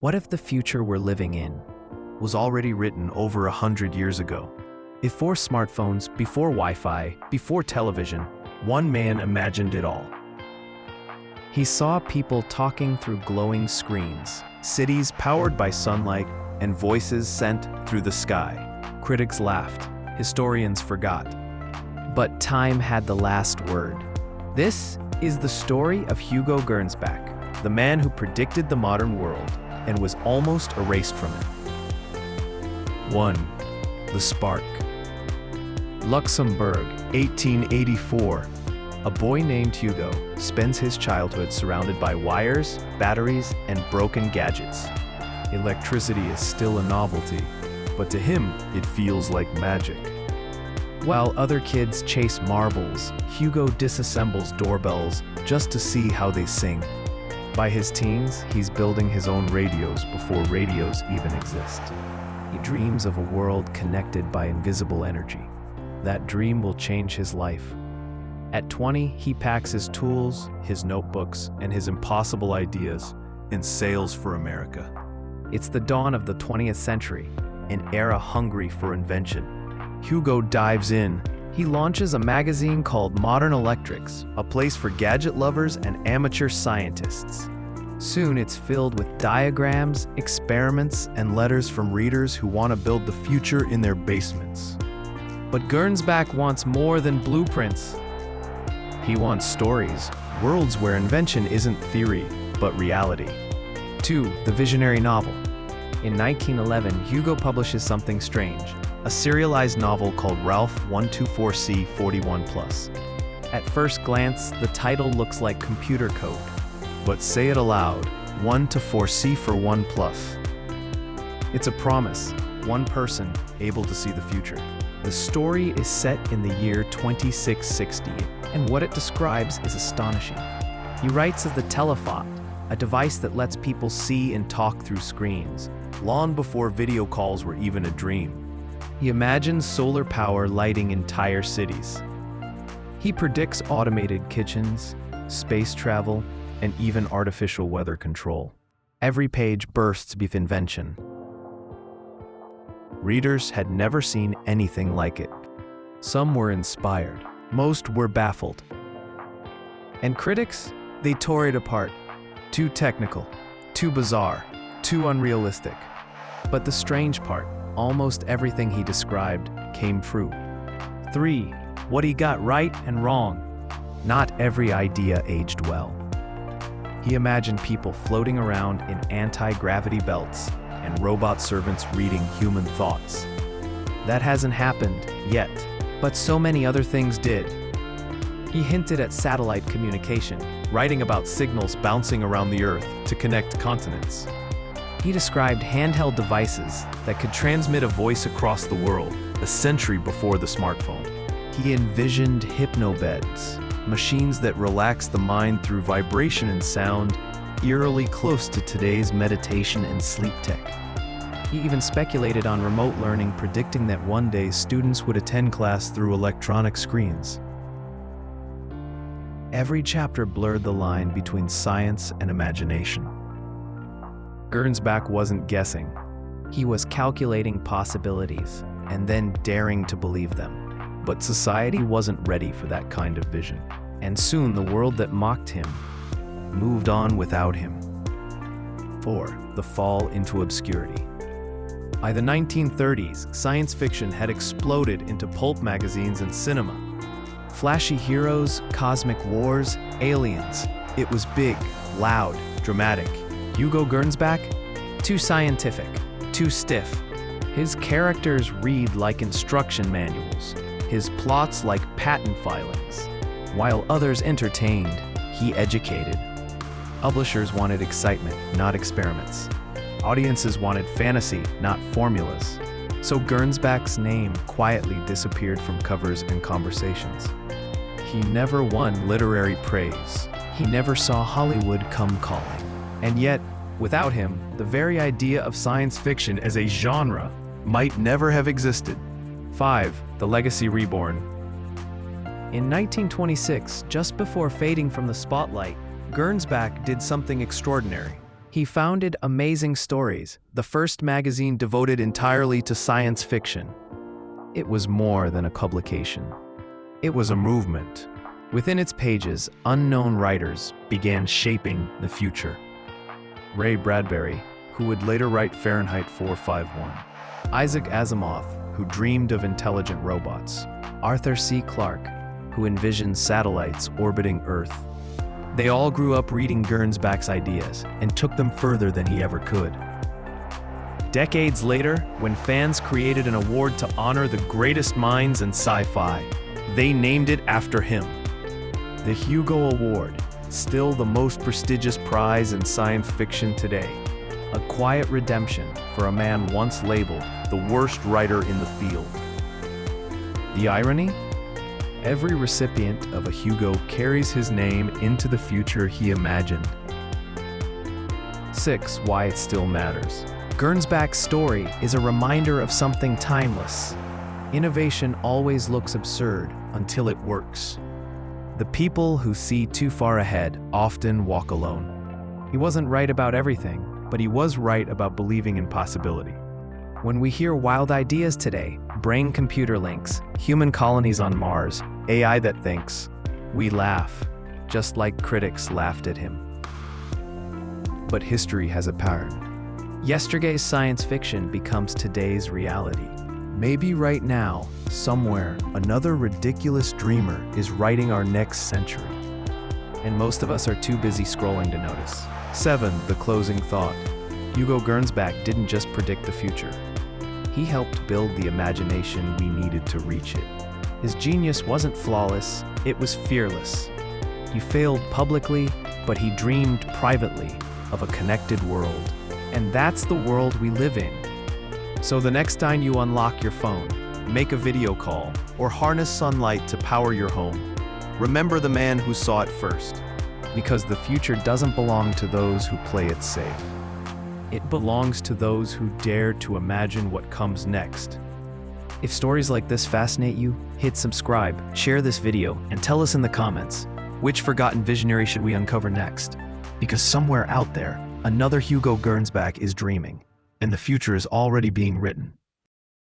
What if the future we're living in was already written over 100 years ago? Before smartphones, before Wi-Fi, before television, one man imagined it all. He saw people talking through glowing screens, cities powered by sunlight, and voices sent through the sky. Critics laughed, historians forgot. But time had the last word. This is the story of Hugo Gernsback, the man who predicted the modern world and was almost erased from it. 1. The Spark. Luxembourg, 1884. A boy named Hugo spends his childhood surrounded by wires, batteries, and broken gadgets. Electricity is still a novelty, but to him, it feels like magic. While other kids chase marbles, Hugo disassembles doorbells just to see how they sing. By his teens, he's building his own radios before radios even exist. He dreams of a world connected by invisible energy. That dream will change his life. At 20, he packs his tools, his notebooks, and his impossible ideas and sails for America. It's the dawn of the 20th century, an era hungry for invention. Hugo dives in. He launches a magazine called Modern Electrics, a place for gadget lovers and amateur scientists. Soon it's filled with diagrams, experiments, and letters from readers who want to build the future in their basements. But Gernsback wants more than blueprints. He wants stories, worlds where invention isn't theory, but reality. 2. The Visionary Novel. In 1911, Hugo publishes Something Strange, a serialized novel called Ralph 124C 41+. At first glance, the title looks like computer code. But say it aloud, 124C for 1+. It's a promise, one person able to see the future. The story is set in the year 2660, and what it describes is astonishing. He writes of the telephone, a device that lets people see and talk through screens, long before video calls were even a dream. He imagines solar power lighting entire cities. He predicts automated kitchens, space travel, and even artificial weather control. Every page bursts with invention. Readers had never seen anything like it. Some were inspired, most were baffled. And critics, they tore it apart. Too technical, too bizarre, too unrealistic. But the strange part, almost everything he described came true. 3. What he got right and wrong. Not every idea aged well. He imagined people floating around in anti-gravity belts and robot servants reading human thoughts. That hasn't happened yet, but so many other things did. He hinted at satellite communication, writing about signals bouncing around the Earth to connect continents. He described handheld devices that could transmit a voice across the world, a century before the smartphone. He envisioned hypnobeds, machines that relax the mind through vibration and sound, eerily close to today's meditation and sleep tech. He even speculated on remote learning, predicting that one day students would attend class through electronic screens. Every chapter blurred the line between science and imagination. Gernsback wasn't guessing. He was calculating possibilities and then daring to believe them. But society wasn't ready for that kind of vision. And soon the world that mocked him moved on without him. 4. The fall into obscurity. By the 1930s, science fiction had exploded into pulp magazines and cinema. Flashy heroes, cosmic wars, aliens. It was big, loud, dramatic. Hugo Gernsback? Too scientific, too stiff. His characters read like instruction manuals, his plots like patent filings. While others entertained, he educated. Publishers wanted excitement, not experiments. Audiences wanted fantasy, not formulas. So Gernsback's name quietly disappeared from covers and conversations. He never won literary praise. He never saw Hollywood come calling. And yet, without him, the very idea of science fiction as a genre might never have existed. 5. The Legacy Reborn. In 1926, just before fading from the spotlight, Gernsback did something extraordinary. He founded Amazing Stories, the first magazine devoted entirely to science fiction. It was more than a publication. It was a movement. Within its pages, unknown writers began shaping the future. Ray Bradbury, who would later write Fahrenheit 451. Isaac Asimov, who dreamed of intelligent robots. Arthur C. Clarke, who envisioned satellites orbiting Earth. They all grew up reading Gernsback's ideas and took them further than he ever could. Decades later, when fans created an award to honor the greatest minds in sci-fi, they named it after him. The Hugo Award, still the most prestigious prize in science fiction today. A quiet redemption for a man once labeled the worst writer in the field. The irony? Every recipient of a Hugo carries his name into the future he imagined. 6. Why it still matters. Gernsback's story is a reminder of something timeless. Innovation always looks absurd until it works. The people who see too far ahead often walk alone. He wasn't right about everything, but he was right about believing in possibility. When we hear wild ideas today, brain-computer links, human colonies on Mars, AI that thinks, we laugh, just like critics laughed at him. But history has a pattern. Yesterday's science fiction becomes today's reality. Maybe right now, somewhere, another ridiculous dreamer is writing our next century. And most of us are too busy scrolling to notice. 7. The closing thought. Hugo Gernsback didn't just predict the future. He helped build the imagination we needed to reach it. His genius wasn't flawless, it was fearless. He failed publicly, but he dreamed privately of a connected world. And that's the world we live in. So the next time you unlock your phone, make a video call, or harness sunlight to power your home, remember the man who saw it first. Because the future doesn't belong to those who play it safe. It belongs to those who dare to imagine what comes next. If stories like this fascinate you, hit subscribe, share this video, and tell us in the comments, which forgotten visionary should we uncover next? Because somewhere out there, another Hugo Gernsback is dreaming, and the future is already being written.